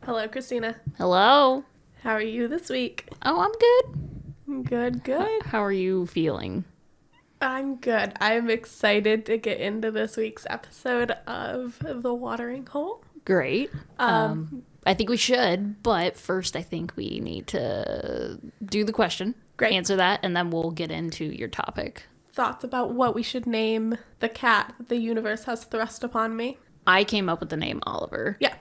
Hello, Christina. Hello. How are you this week? Oh, I'm good. Good. How are you feeling? I'm good. I'm excited to get into this week's episode of The Watering Hole. Great. I think we should, but first I think we need to do the question. Great. Answer that, and then we'll get into your topic. Thoughts about what we should name the cat that the universe has thrust upon me? I came up with the name Oliver. Yeah.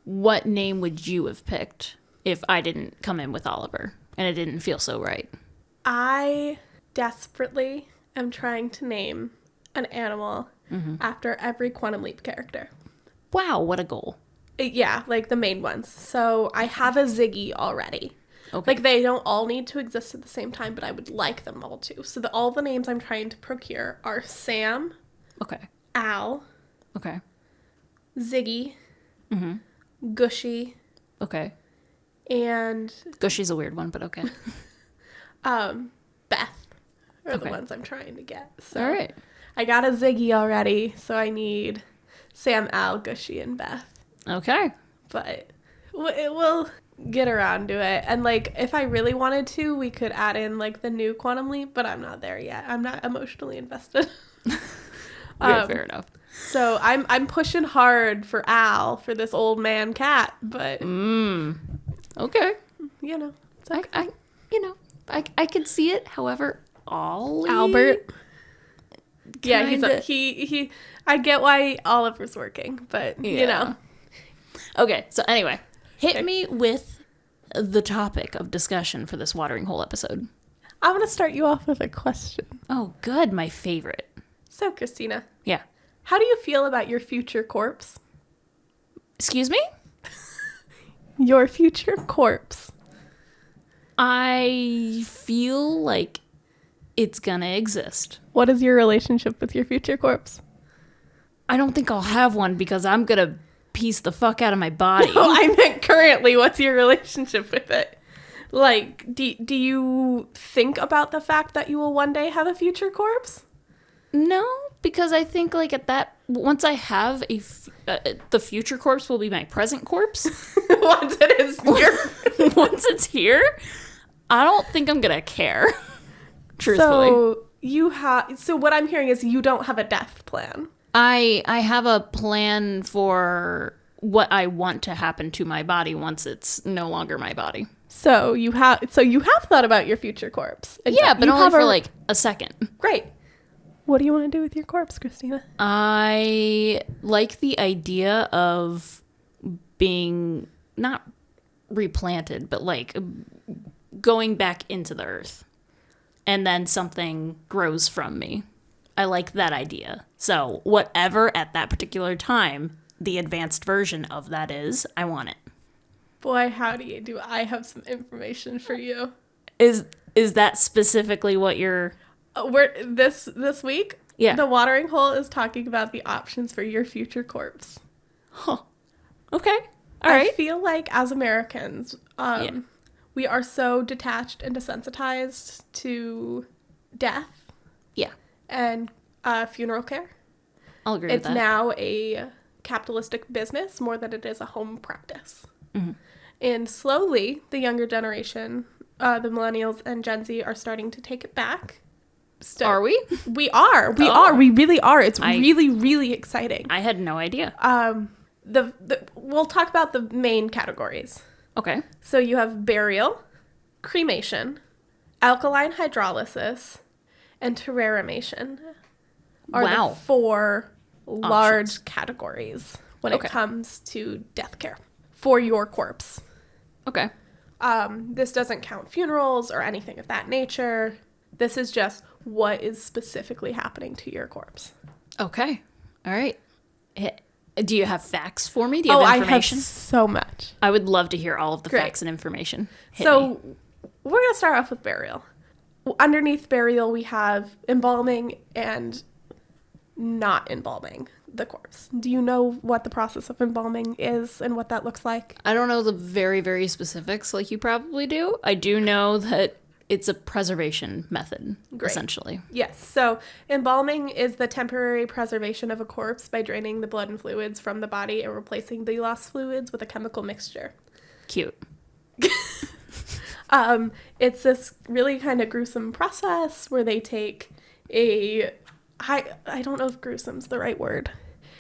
What name would you have picked if I didn't come in with Oliver and it didn't feel so right? I desperately am trying to name an animal after every Quantum Leap character. Wow, what a goal. Yeah, like the main ones. So I have a Ziggy already. Okay. Like, they don't all need to exist at the same time, but I would like them all to. So all the names I'm trying to procure are Sam, Okay. Al, Okay. Ziggy, Gushy, Okay. and Gushy's a weird one, but okay. Beth are the Okay. ones I'm trying to get. So All right. I got a Ziggy already, so I need Sam, Al, Gushy, and Beth. Okay. But we'll get around to it. And, like, if I really wanted to, we could add in, like, the new Quantum Leap, but I'm not there yet. I'm not emotionally invested. Yeah, fair enough. So I'm pushing hard for Al, for this old man cat, but, Okay. you know, it's okay. I could see it. However, Ollie. Albert. Yeah, Kinda. he I get why Oliver's working, but, you know. Okay, so anyway, hit Okay. me with the topic of discussion for this watering hole episode. I'm going to start you off with a question. Oh, good, my favorite. So, Christina, Yeah. how do you feel about your future corpse? Excuse me? Your future corpse. I feel like it's gonna exist. What is your relationship with your future corpse? I don't think I'll have one because I'm gonna piece the fuck out of my body. Oh, I meant currently. What's your relationship with it? Like, do you think about the fact that you will one day have a future corpse? No, because I think like at that once I have the future corpse will be my present corpse. Once it is your... Once it's here, I don't think I'm gonna care. Truthfully, So what I'm hearing is you don't have a death plan. I have a plan for what I want to happen to my body once it's no longer my body. So you have thought about your future corpse. And Yeah, but you only have for like a second. Great. What do you want to do with your corpse, Christina? I like the idea of being not replanted, but like going back into the earth. And then something grows from me. I like that idea. So whatever at that particular time the advanced version of that is, I want it. Boy, howdy, do I have some information for you. Is that specifically what you're... We're this week, Yeah. the watering hole is talking about the options for your future corpse. Huh. Okay. All I right. feel like as Americans, we are so detached and desensitized to death Yeah. and funeral care. I'll agree It's with that. now a capitalistic business more than it is a home practice. And slowly, the younger generation, the millennials and Gen Z, are starting to take it back. Are we? We are. We Oh. are. We really are. It's really, really exciting. I had no idea. We'll talk about the main categories. Okay. So you have burial, cremation, alkaline hydrolysis, and terrarimation are Wow. the four large categories when Okay. it comes to death care for your corpse. Okay. This doesn't count funerals or anything of that nature. This is just what is specifically happening to your corpse. Okay. All right. Do you have facts for me? Do you have I information? have so much. I would love to hear all of the Great. facts and information. Hit So me. we're going to start off with burial. Underneath burial, we have embalming and not embalming the corpse. Do you know what the process of embalming is and what that looks like? I don't know the very, very specifics like you probably do. I do know that it's a preservation method, Great. essentially. Yes. So embalming is the temporary preservation of a corpse by draining the blood and fluids from the body and replacing the lost fluids with a chemical mixture. Cute. It's this really kind of gruesome process where they take I don't know if gruesome's the right word.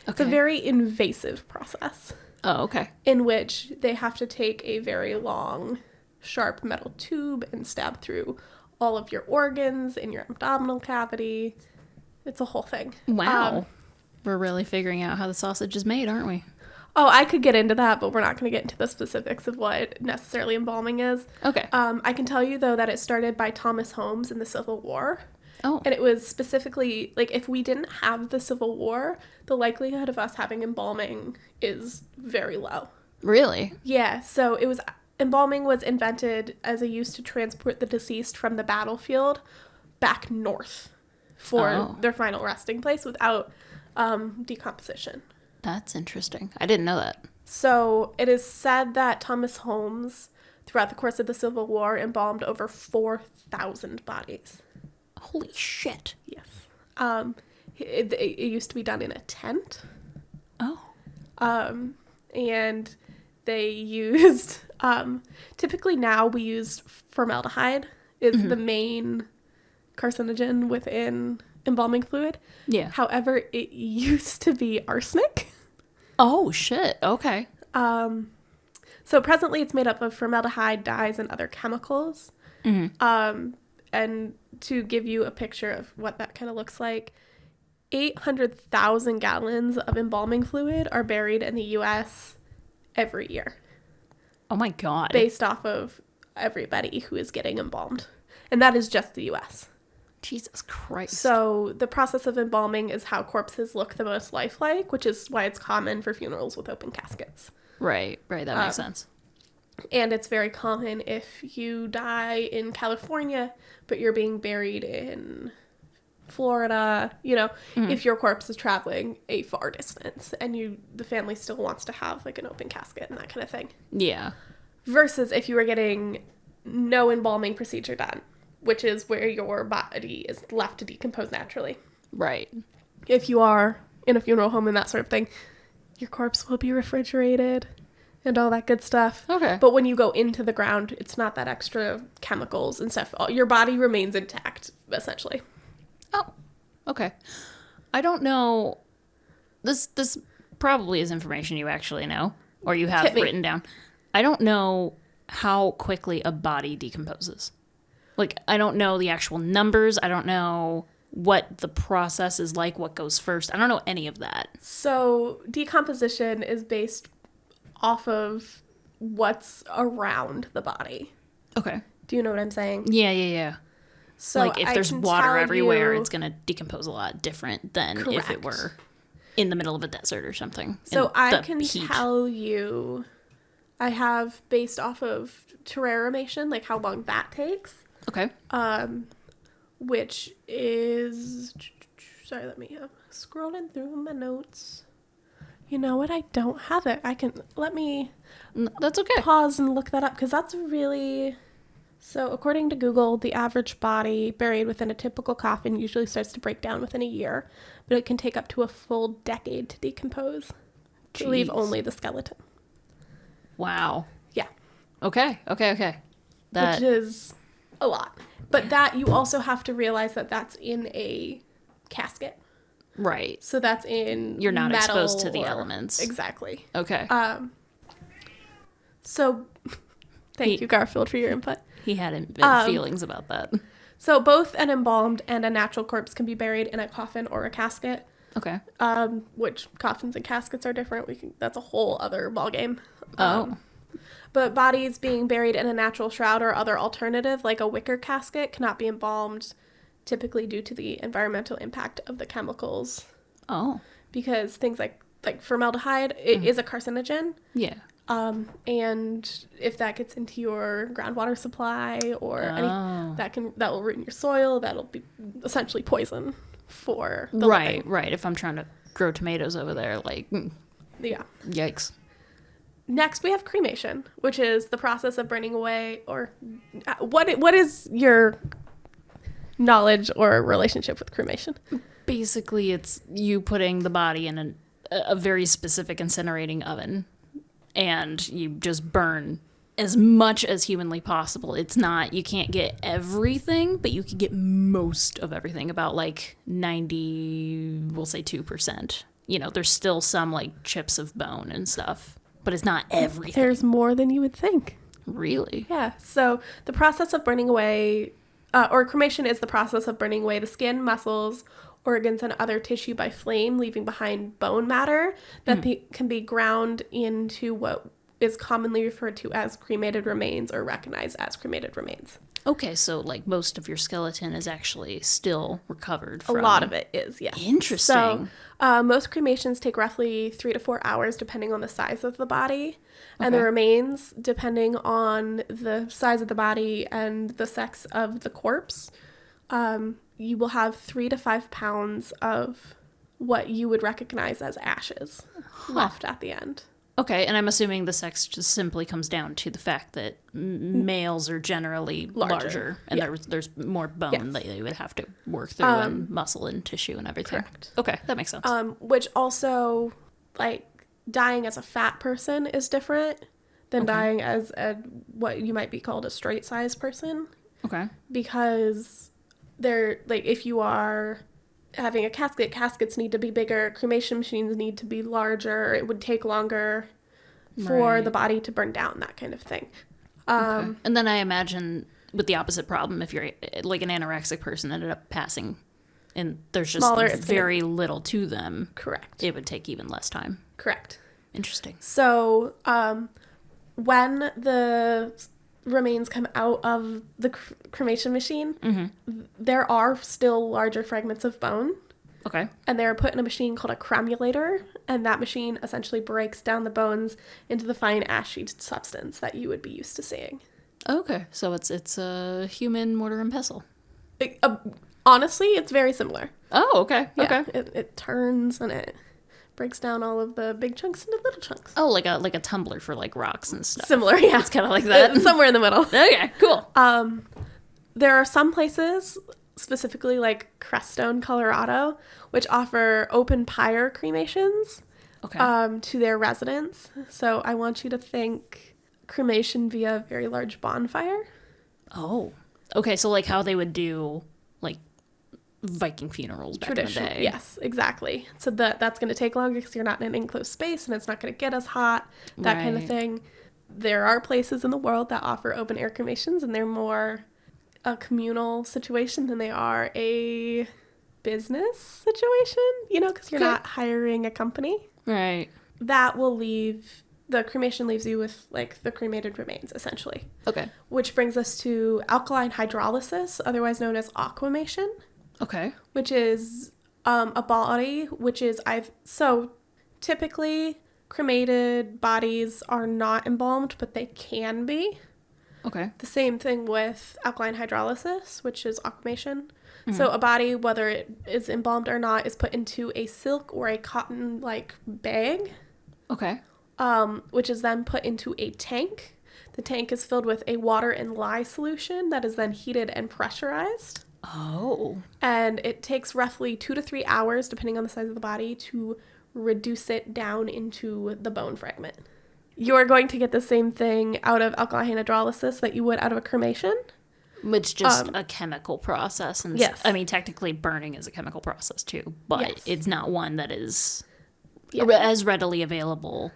Okay. It's a very invasive process Oh, okay. in which they have to take a very long, sharp metal tube and stab through all of your organs in your abdominal cavity. It's a whole thing. Wow. We're really figuring out how the sausage is made, aren't we? Oh, I could get into that, but we're not going to get into the specifics of what necessarily embalming is. Okay. I can tell you, though, that it started by Thomas Holmes in the Civil War. Oh. And it was specifically, like, if we didn't have the Civil War, the likelihood of us having embalming is very low. Really? Yeah, so embalming was invented as a use to transport the deceased from the battlefield back north for their final resting place without decomposition. That's interesting. I didn't know that. So it is said that Thomas Holmes, throughout the course of the Civil War, embalmed over 4,000 bodies. Holy shit. Yes. It used to be done in a tent. Oh. And they used, typically now we use formaldehyde is the main carcinogen within embalming fluid. Yeah. However, it used to be arsenic. Oh, shit. Okay. So presently it's made up of formaldehyde, dyes, and other chemicals. Mm-hmm. And to give you a picture of what that kind of looks like, 800,000 gallons of embalming fluid are buried in the U.S. every year. Oh, my God. Based off of everybody who is getting embalmed. And that is just the U.S. Jesus Christ. So the process of embalming is how corpses look the most lifelike, which is why it's common for funerals with open caskets. Right. That makes sense. And it's very common if you die in California, but you're being buried in Florida, if your corpse is traveling a far distance and the family still wants to have like an open casket and that kind of thing. Yeah. Versus if you were getting no embalming procedure done, which is where your body is left to decompose naturally. Right. If you are in a funeral home and that sort of thing, your corpse will be refrigerated and all that good stuff. Okay. But when you go into the ground, it's not that extra chemicals and stuff. Your body remains intact, essentially. Oh, okay. I don't know. This probably is information you actually know, or you have written down. I don't know how quickly a body decomposes. Like, I don't know the actual numbers. I don't know what the process is like, what goes first. I don't know any of that. So decomposition is based off of what's around the body. Okay. Do you know what I'm saying? Yeah. So like, if there's water everywhere, it's going to decompose a lot different than if it were in the middle of a desert or something. So I can tell you, I have based off of terrarimation, like how long that takes. Okay. Which is, sorry, I'm scrolling through my notes. You know what? I don't have it. That's okay. Pause and look that up because that's really, so according to Google, the average body buried within a typical coffin usually starts to break down within a year, but it can take up to a full decade to decompose to leave only the skeleton. Wow. Yeah. Okay. Which is a lot. But that you also have to realize that that's in a casket. Right. So that's in You're not metal exposed to the elements. Exactly. Okay. So thank you, Garfield, for your input. He had feelings about that. So both an embalmed and a natural corpse can be buried in a coffin or a casket. Okay. Which coffins and caskets are different. That's a whole other ballgame. But bodies being buried in a natural shroud or other alternative, like a wicker casket, cannot be embalmed, typically due to the environmental impact of the chemicals. Oh. Because things like formaldehyde, it is a carcinogen. Yeah. And if that gets into your groundwater supply or that will ruin your soil, that'll be essentially poison for the living. Right. If I'm trying to grow tomatoes over there, yeah. Yikes. Next, we have cremation, which is the process of burning away, or what is your knowledge or relationship with cremation? Basically, it's you putting the body in a very specific incinerating oven, and you just burn as much as humanly possible. It's not, you can't get everything, but you can get most of everything, about like 90, we'll say 2%. You know, there's still some like chips of bone and stuff, but it's not everything. There's more than you would think. Really? Yeah. So the process of burning away, or cremation is the process of burning away the skin, muscles, organs, and other tissue by flame, leaving behind bone matter that can be ground into what is commonly referred to as cremated remains or recognized as cremated remains. Okay, so like most of your skeleton is actually still recovered from... A lot of it is, yes. Interesting. So most cremations take roughly 3 to 4 hours depending on the size of the body. And the remains, depending on the size of the body and the sex of the corpse, you will have 3 to 5 pounds of what you would recognize as ashes left at the end. Okay, and I'm assuming the sex just simply comes down to the fact that males are generally larger and there's more bone that they would have to work through and muscle and tissue and everything. Correct. Okay, that makes sense. Which also, like, dying as a fat person is different than dying as what you might be called a straight size person. Okay. Because they're, like, if you are having a casket, caskets need to be bigger, cremation machines need to be larger, it would take longer for the body to burn down, that kind of thing. Okay. And then I imagine with the opposite problem, if you're like an anorexic person ended up passing and there's just very little to them. Correct. It would take even less time. Correct. Interesting. So when the remains come out of the cremation machine, there are still larger fragments of bone. Okay. And they're put in a machine called a cremulator, and that machine essentially breaks down the bones into the fine ashy substance that you would be used to seeing. Okay. So it's a human mortar and pestle. Honestly, it's very similar. Oh, okay. Yeah, okay. It turns and it breaks down all of the big chunks into little chunks. Oh, like a tumbler for like rocks and stuff. Similar, yeah. It's kind of like that. Somewhere in the middle. Okay, cool. There are some places, specifically like Crestone, Colorado, which offer open pyre cremations to their residents. So I want you to think cremation via a very large bonfire. Oh, okay. So like how they would do like Viking funerals back in the day. Yes, exactly. So that's going to take longer because you're not in an enclosed space and it's not going to get as hot, that kind of thing. There are places in the world that offer open air cremations, and they're more a communal situation than they are a business situation, you know, because you're not hiring a company. Right. That will leave, the cremation leaves you with like the cremated remains, essentially. Okay. Which brings us to alkaline hydrolysis, otherwise known as aquamation. Okay. Which is a body which is so typically cremated bodies are not embalmed, but they can be. Okay. The same thing with alkaline hydrolysis, which is aquamation. Mm-hmm. So a body, whether it is embalmed or not, is put into a silk or a cotton-like bag. Okay. Which is then put into a tank. The tank is filled with a water and lye solution that is then heated and pressurized. Oh. And it takes roughly 2 to 3 hours, depending on the size of the body, to reduce it down into the bone fragment. You're going to get the same thing out of alkaline hydrolysis that you would out of a cremation. It's just a chemical process. And yes. I mean, technically burning is a chemical process too, but it's not one that is as readily available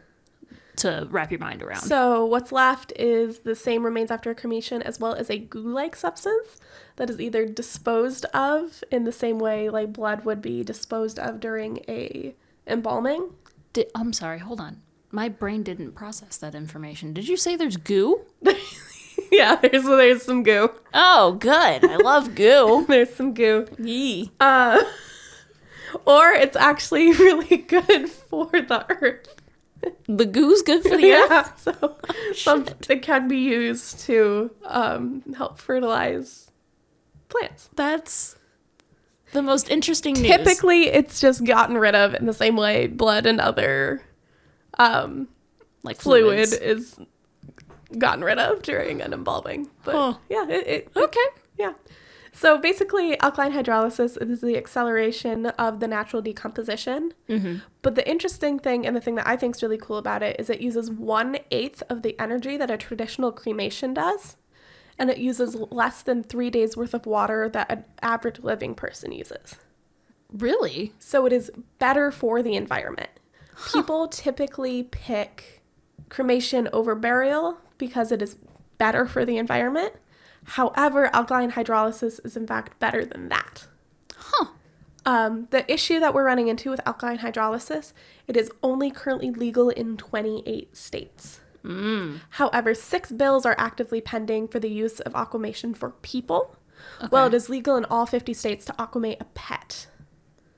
to wrap your mind around. So what's left is the same remains after a cremation, as well as a goo-like substance that is either disposed of in the same way like blood would be disposed of during a embalming. I'm sorry, hold on. My brain didn't process that information. Did you say there's goo? Yeah, there's some goo. Oh, good. I love goo. There's some goo. Yee. Or it's actually really good for the earth. The goo's good for the earth? So it can be used to help fertilize plants. That's the most interesting news. Typically, it's just gotten rid of in the same way blood and other like fluid is gotten rid of during an embalming. But yeah, okay. Yeah. So basically, alkaline hydrolysis is the acceleration of the natural decomposition. Mm-hmm. But the interesting thing, and the thing that I think is really cool about it, is it uses 1/8 of the energy that a traditional cremation does. And it uses less than 3 days worth of water that an average living person uses. Really? So it is better for the environment. People typically pick cremation over burial because it is better for the environment. However, alkaline hydrolysis is in fact better than that. Huh. The issue that we're running into with alkaline hydrolysis, it is only currently legal in 28 states. However, 6 bills are actively pending for the use of aquamation for people. Okay. Well, it is legal in all 50 states to aquamate a pet.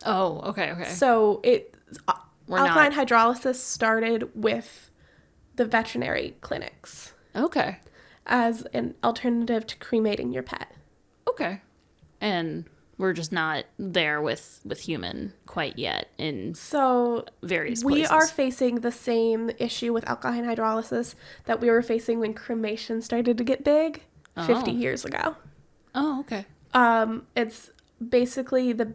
Oh, okay. So We're alkaline not. hydrolysis started with the veterinary clinics Okay. as an alternative to cremating your pet. Okay. And we're just not there with human quite yet in So various we places. are facing the same issue with alkaline hydrolysis that we were facing when cremation started to get big 50 Oh. years ago. Oh, okay. It's basically the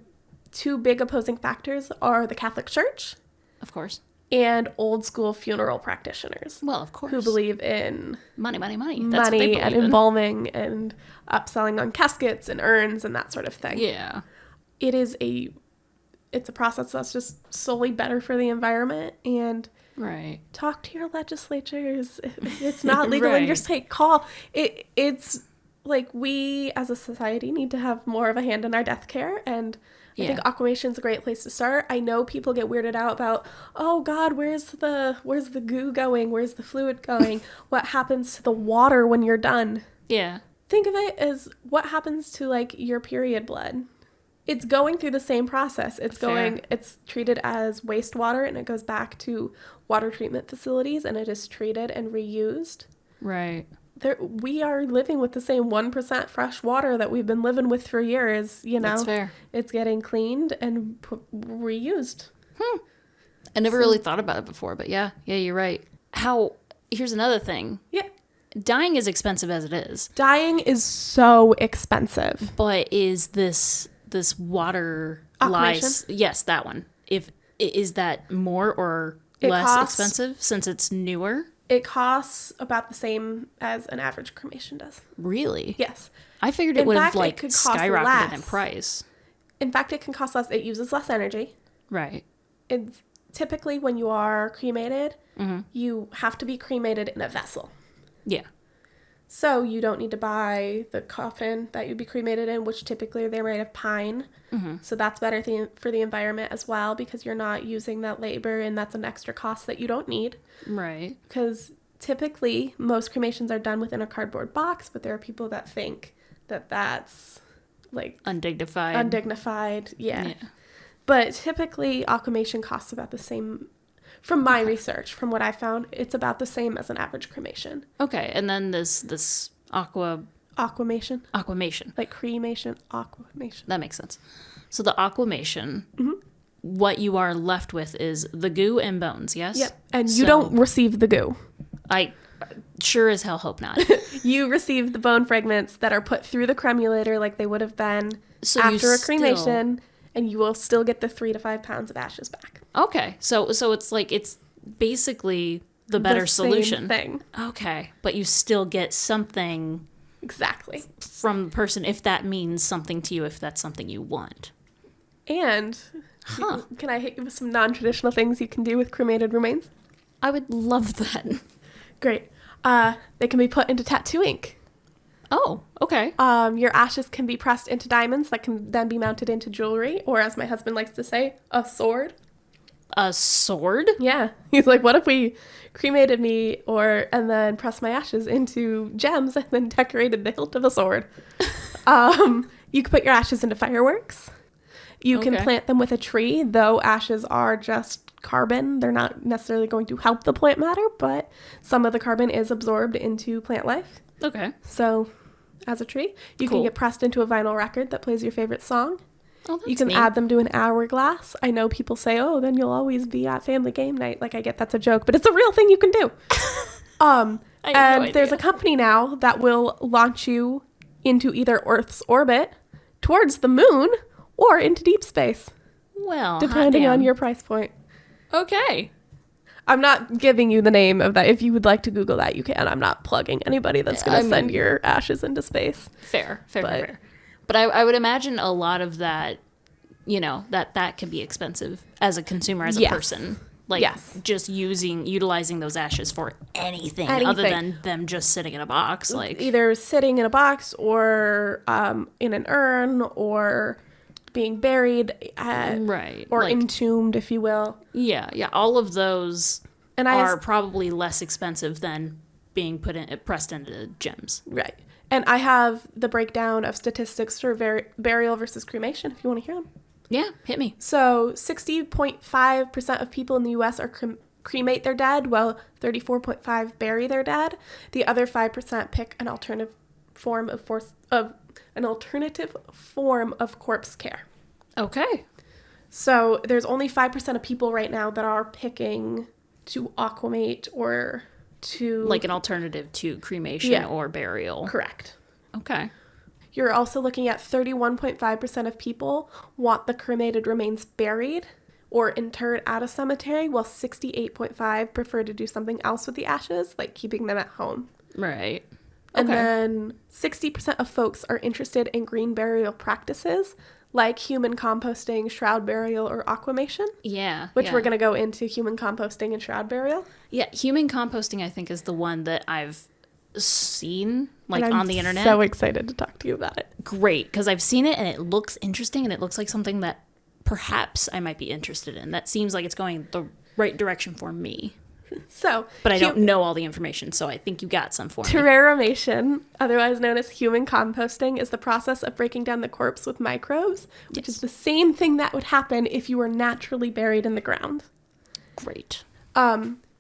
two big opposing factors are the Catholic Church Of course. and old school funeral practitioners Well, of course. who believe in money. That's what they money believe and in. embalming and upselling on caskets and urns and that sort of thing. Yeah. It's a process that's just solely better for the environment, and Right. talk to your legislatures. If it's not legal in your Right. state, call. It's like we as a society need to have more of a hand in our death care, and I think Yeah. aquamation is a great place to start. I know people get weirded out about, oh God, where's the goo going? Where's the fluid going? What happens to the water when you're done? Yeah. Think of it as what happens to like your period blood. It's going through the same process. It's treated as wastewater, and it goes back to water treatment facilities, and it is treated and reused. Right. We are living with the same 1% fresh water that we've been living with for years, That's fair. It's getting cleaned and reused. I never really thought about it before, but yeah, you're right. Here's another thing. Yeah. Dying is expensive as it is, Dying is so expensive. but is this water Aquamation? Yes, that one. Is that more or It less costs- expensive since it's newer? It costs about the same as an average cremation does. Really? Yes. I figured it In would have fact, it like could cost skyrocketed in less. price. In fact, it can cost less. It uses less energy. Right. It's typically when you are cremated, Mm-hmm. you have to be cremated in a vessel. Yeah. So you don't need to buy the coffin that you'd be cremated in, which typically they're made of pine. Mm-hmm. So that's better for the environment as well, because you're not using that labor, and that's an extra cost that you don't need. Right. Because typically most cremations are done within a cardboard box, but there are people that think that that's like Undignified. Yeah. But typically aquamation costs about the same. From my research, from what I found, it's about the same as an average cremation. Okay, and then this Aquamation. aquamation. Like cremation, aquamation. That makes sense. So the aquamation, Mm-hmm. what you are left with is the goo and bones, yes? Yep. And you So- don't receive the goo. I sure as hell hope not. You receive the bone fragments that are put through the cremulator like they would have been So you after a still- cremation, and you will still get the 3 to 5 pounds of ashes back. Okay, so it's like it's basically the better The same solution. thing. Okay, but you still get something Exactly. from the person if that means something to you, if that's something you want. And Huh. can I hit you with some non-traditional things you can do with cremated remains? I would love that. Great. They can be put into tattoo ink. Oh, okay. Your ashes can be pressed into diamonds that can then be mounted into jewelry, or as my husband likes to say, a sword. A sword? Yeah. He's like, what if we cremated me and then pressed my ashes into gems and then decorated the hilt of a sword? You can put your ashes into fireworks. You can Okay. plant them with a tree, though ashes are just carbon. They're not necessarily going to help the plant matter, but some of the carbon is absorbed into plant life. Okay. So, as a tree, you Cool. can get pressed into a vinyl record that plays your favorite song. Oh, that's You can neat. add them to an hourglass. I know people say, oh, then you'll always be at family game night. Like, I get that's a joke, but it's a real thing you can do. I have And no there's a idea. company now that will launch you into either Earth's orbit towards the moon or into deep space, Well, depending hot on damn. your price point. Okay. I'm not giving you the name of that. If you would like to Google that, you can. I'm not plugging anybody that's going to send your ashes into space. Fair. But- But I would imagine a lot of that, that can be expensive as a consumer, as a Yes. person. Like, Yes. just utilizing those ashes for anything other than them just sitting in a box. Like, Either sitting in a box or in an urn or being buried right. or like, entombed, if you will. Yeah. All of those And are probably less expensive than being pressed into gems. Right. And I have the breakdown of statistics for burial versus cremation, if you want to hear them. Yeah, hit me. So 60.5% of people in the U.S. are cremate their dead, while 34.5% bury their dead. The other 5% pick an alternative form of corpse care. Okay. So there's only 5% of people right now that are picking to aquamate or to... Like an alternative to cremation or burial. Correct. Okay. You're also looking at 31.5% of people want the cremated remains buried or interred at a cemetery, while 68.5% prefer to do something else with the ashes, like keeping them at home. Right. And Okay. then 60% of folks are interested in green burial practices, like human composting, shroud burial, or aquamation, Yeah. which we're going to go into human composting and shroud burial. Yeah, human composting, I think, is the one that I've seen, like, And I'm on the internet. so excited to talk to you about it. Great, because I've seen it and it looks interesting and it looks like something that perhaps I might be interested in. That seems like it's going the right direction for me. So, But I don't know all the information, so I think you got some for me. terrarimation, otherwise known as human composting, is the process of breaking down the corpse with microbes, which is the same thing that would happen if you were naturally buried in the ground. Great.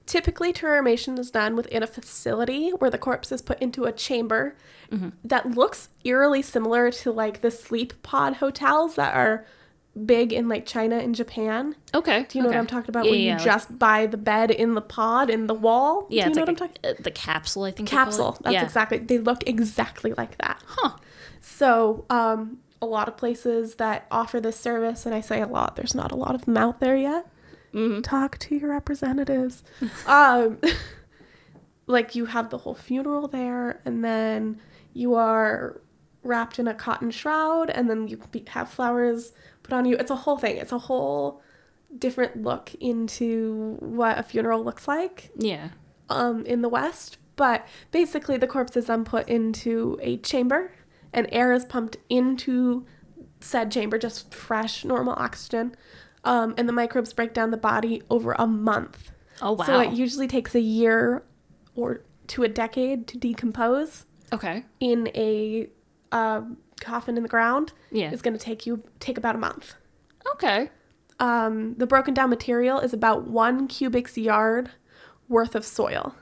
Typically, terrarimation is done within a facility where the corpse is put into a chamber that looks eerily similar to like the sleep pod hotels that are big in like China and Japan. Okay. Do you know what I'm talking about? Yeah, Where you like- just buy the bed in the pod in the wall? Yeah, Do you it's know like what I'm talking? the capsule, I think. they call Capsule. it. That's Yeah. exactly. They look exactly like that. Huh. So, a lot of places that offer this service, and I say a lot, there's not a lot of them out there yet. Talk to your representatives. Like you have the whole funeral there, and then you are wrapped in a cotton shroud, and then you have flowers put on you. It's a whole thing. It's a whole different look into what a funeral looks like Yeah. in the West. But basically, the corpse is then put into a chamber, and air is pumped into said chamber, just fresh, normal oxygen. And the microbes break down the body over a month. Oh, wow. So it usually takes a year or to a decade to decompose Okay. in a coffin in the ground. Yeah. It's going to take about a month. Okay. The broken down material is about 1 cubic yard worth of soil,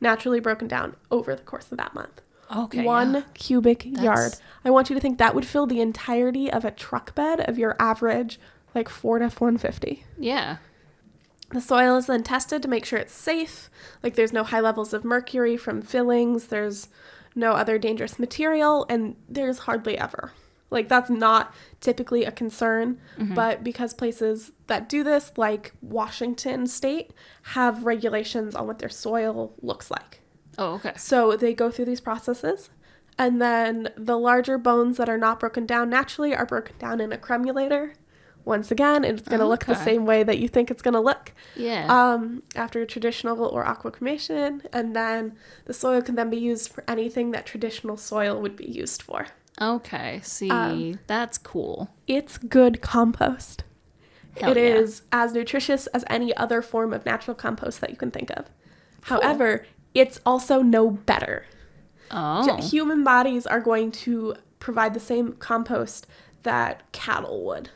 naturally broken down over the course of that month. Okay. 1 cubic yard. I want you to think that would fill the entirety of a truck bed of your average, like Ford F-150. Yeah. The soil is then tested to make sure it's safe. Like there's no high levels of mercury from fillings. There's no other dangerous material. And there's hardly ever. Like that's not typically a concern. But because places that do this, like Washington State, have regulations on what their soil looks like. Oh, okay. So they go through these processes. And then the larger bones that are not broken down naturally are broken down in a cremulator. Once again, it's going to look the Okay. same way that you think it's going to look. Yeah. After traditional or aqua cremation, and then the soil can then be used for anything that traditional soil would be used for. Okay. See, that's cool. It's good compost. Hell It yeah. is as nutritious as any other form of natural compost that you can think of. However, it's also no better. Oh. Human bodies are going to provide the same compost that cattle would,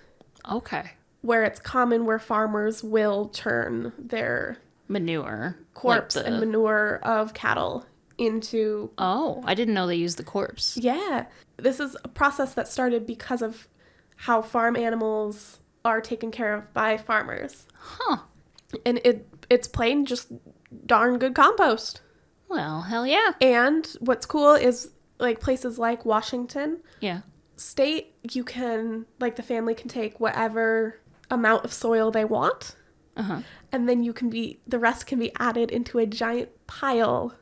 Okay. where it's common where farmers will turn their Manure. corpse Like and manure of cattle into... Oh, I didn't know they used the corpse. Yeah. This is a process that started because of how farm animals are taken care of by farmers. Huh. And it's plain just darn good compost. Well, hell yeah. And what's cool is like places like Washington Yeah. state, you can, like, the family can take whatever amount of soil they want. And then the rest can be added into a giant pile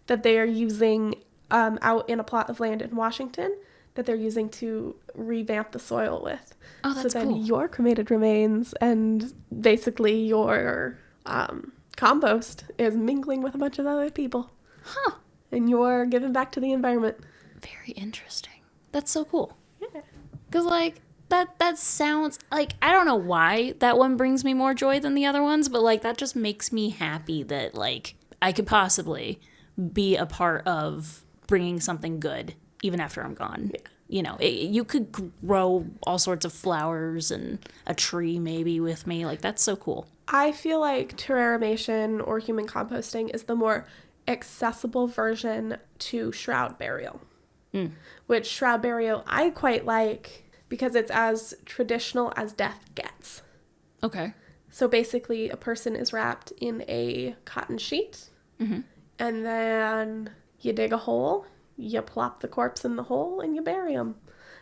that they are using out in a plot of land in Washington that they're using to revamp the soil with. Oh, that's so then cool. your cremated remains and basically your compost is mingling with a bunch of other people. Huh. And you're giving back to the environment. Very interesting. That's so cool. Yeah. Because, like, that sounds like, I don't know why that one brings me more joy than the other ones, but, like, that just makes me happy that, like, I could possibly be a part of bringing something good even after I'm gone. Yeah. You know, you could grow all sorts of flowers and a tree maybe with me. Like, that's so cool. I feel like terrarimation or human composting is the more accessible version to shroud burial. Which shroud burial I quite like because it's as traditional as death gets. Okay. So basically a person is wrapped in a cotton sheet and then you dig a hole, you plop the corpse in the hole, and you bury them.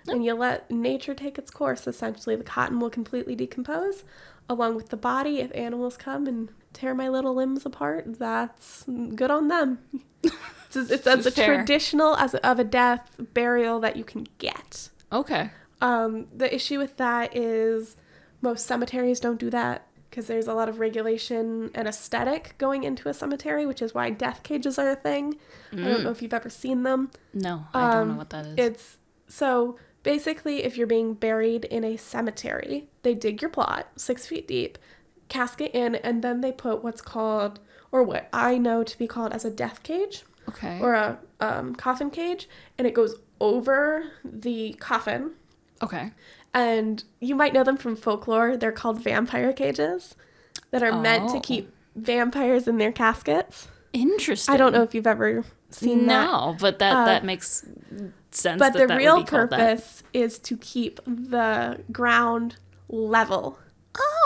And you let nature take its course. Essentially, the cotton will completely decompose along with the body. If animals come and tear my little limbs apart, that's good on them. It's as a Fair. traditional of a death burial that you can get. Okay. The issue with that is most cemeteries don't do that because there's a lot of regulation and aesthetic going into a cemetery, which is why death cages are a thing. I don't know if you've ever seen them. No, I don't know what that is. So basically, if you're being buried in a cemetery, they dig your plot 6 feet deep, casket in, and then they put what's called, or what I know to be called as a death cage. Okay. Or a coffin cage, and it goes over the coffin. Okay. And you might know them from folklore. They're called vampire cages that are meant to keep vampires in their caskets. Interesting. I don't know if you've ever seen that. No, but that makes sense. But the that real would be called that. purpose is to keep the ground level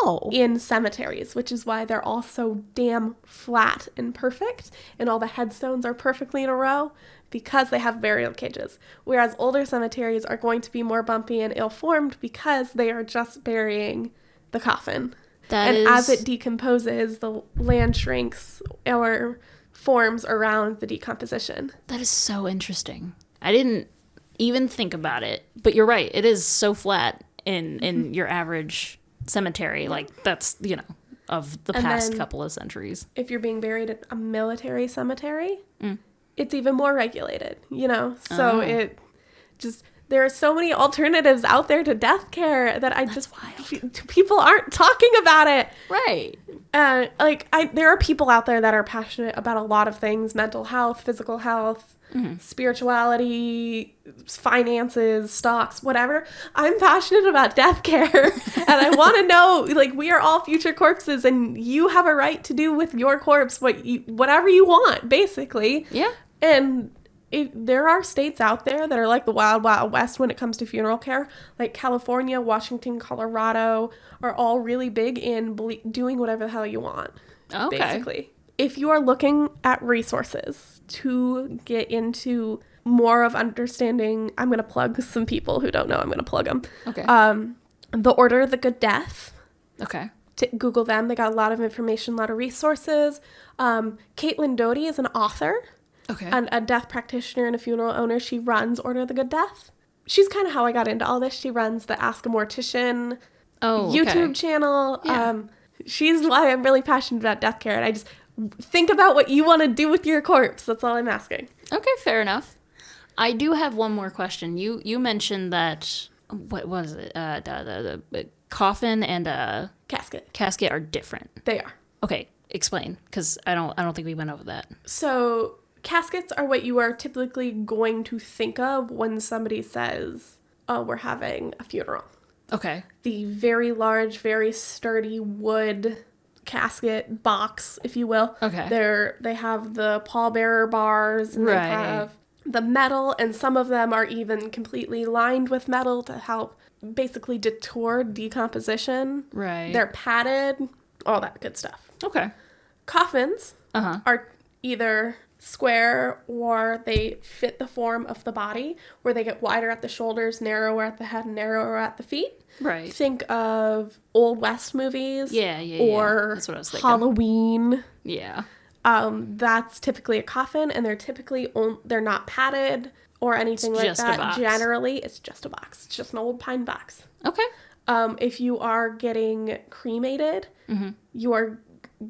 Oh. in cemeteries, which is why they're all so damn flat and perfect, and all the headstones are perfectly in a row because they have burial cages. Whereas older cemeteries are going to be more bumpy and ill-formed because they are just burying the coffin. As it decomposes, the land shrinks or forms around the decomposition. That is so interesting. I didn't even think about it, but you're right. It is so flat in your average cemetery. Like, that's, you know, of the past couple of centuries. If you're being buried at a military cemetery, it's even more regulated, you know? So it just, there are so many alternatives out there to death care that people aren't talking about it. Right. There are people out there that are passionate about a lot of things: mental health, physical health, spirituality, finances, stocks, whatever. I'm passionate about death care, and I want to know, like, we are all future corpses, and you have a right to do with your corpse whatever you want, basically. Yeah. And there are states out there that are like the wild, wild west when it comes to funeral care. Like California, Washington, Colorado are all really big in doing whatever the hell you want, basically. If you are looking at resources to get into more of understanding, I'm going to plug some people who don't know. I'm going to plug them. Okay. The Order of the Good Death. Okay. To Google them. They got a lot of information, a lot of resources. Caitlin Doty is an author. Okay. And a death practitioner and a funeral owner. She runs Order of the Good Death. She's kind of how I got into all this. She runs the Ask a Mortician YouTube channel. Yeah. She's why I'm really passionate about death care. And I just think about what you want to do with your corpse. That's all I'm asking. Okay, fair enough. I do have one more question. You mentioned that, what was it? The coffin and casket are different. They are. Okay, explain, because I don't think we went over that. So caskets are what you are typically going to think of when somebody says, "Oh, we're having a funeral." Okay. The very large, very sturdy wood casket box, if you will. Okay. They have the pallbearer bars, and they have the metal, and some of them are even completely lined with metal to help basically deter decomposition. Right. They're padded, all that good stuff. Okay. Coffins are either square or they fit the form of the body, where they get wider at the shoulders, narrower at the head, narrower at the feet. Right. Think of Old West movies. Yeah. Or That's what I was thinking. Halloween. Yeah. That's typically a coffin, and they're not padded or anything It's like just a that. box. Generally, it's just a box. It's just an old pine box. Okay. If you are getting cremated, you are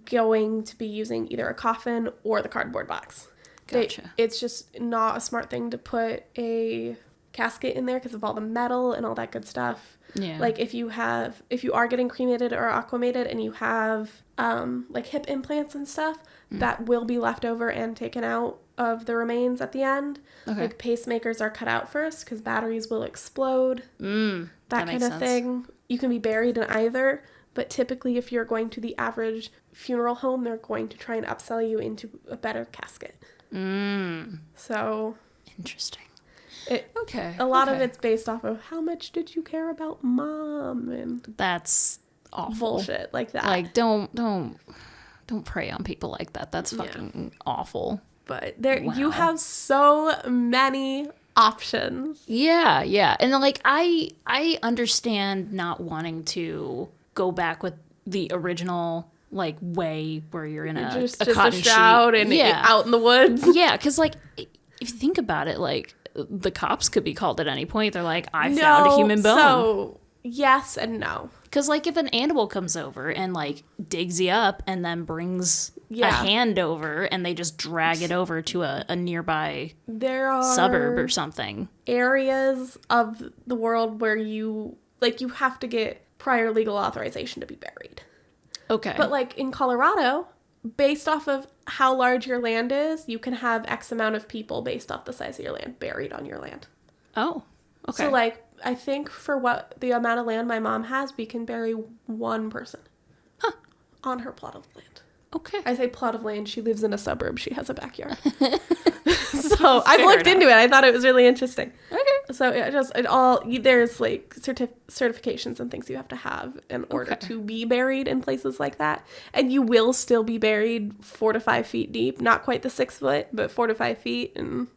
going to be using either a coffin or the cardboard box. Gotcha. It's just not a smart thing to put a casket in there because of all the metal and all that good stuff. Yeah. Like if you are getting cremated or aquamated and you have like hip implants and stuff, that will be left over and taken out of the remains at the end. Okay. Like pacemakers are cut out first because batteries will explode. That kind makes of sense. thing. You can be buried in either, but typically if you're going to the average funeral home, they're going to try and upsell you into a better casket. So Interesting. A lot of it's based off of how much did you care about mom and That's awful. bullshit like that. Like don't prey on people like that. That's fucking awful. But you have so many options. Yeah. And like I understand not wanting to go back with the original like way where you're in a Just cotton a shroud sheet. and Yeah. out in the woods. Yeah, because like if you think about it, like the cops could be called at any point. They're like, I found a human bone. So yes and no. Because like if an animal comes over and like digs you up and then brings a hand over and they just drag it over to a nearby There are suburb or something. areas of the world where you have to get prior legal authorization to be buried. Okay. But like in Colorado, based off of how large your land is, you can have X amount of people based off the size of your land buried on your land. Oh, okay. So like I think for what the amount of land my mom has, we can bury one person on her plot of land. Okay. I say plot of land. She lives in a suburb. She has a backyard. So I've looked into it. I thought it was really interesting. Okay. So there's like certifications and things you have to have in order to be buried in places like that. And you will still be buried 4 to 5 feet deep. Not quite the 6 foot, but 4 to 5 feet and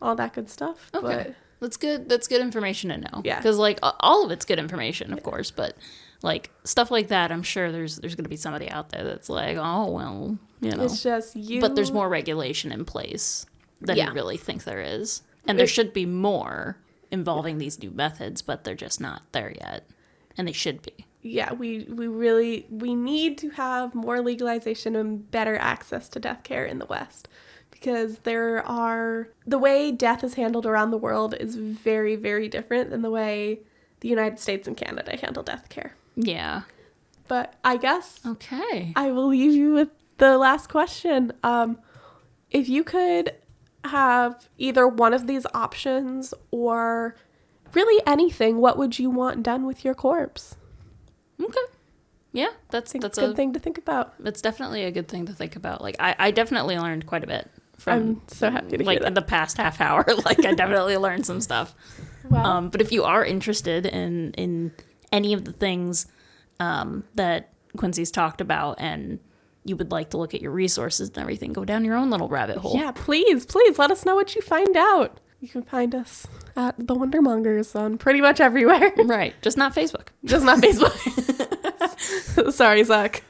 all that good stuff. Okay. That's good. That's good information to know. Yeah. Because like all of it's good information, of course, but like stuff like that, I'm sure there's going to be somebody out there that's like, oh well, It's just you. But there's more regulation in place than you really think there is, and there should be more involving these new methods, but they're just not there yet, and they should be. Yeah, we need to have more legalization and better access to death care in the West. Because the way death is handled around the world is very, very different than the way the United States and Canada handle death care. Yeah. But I guess Okay. I will leave you with the last question. If you could have either one of these options or really anything, what would you want done with your corpse? Okay. Yeah, that's a good thing to think about. That's definitely a good thing to think about. Like I definitely learned quite a bit from I'm so happy to hear that. in the past half hour. Like I definitely learned some stuff. Wow. But if you are interested in any of the things that Quincy's talked about and you would like to look at your resources and everything, go down your own little rabbit hole. Yeah, please let us know what you find out. You can find us at the Wonder Mongers on pretty much everywhere. Right. Just not Facebook. Just not Facebook. Sorry, Zach.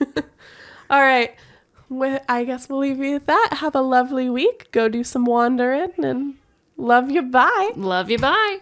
All right. I guess we'll leave you with that. Have a lovely week. Go do some wandering and love you. Bye. Love you. Bye.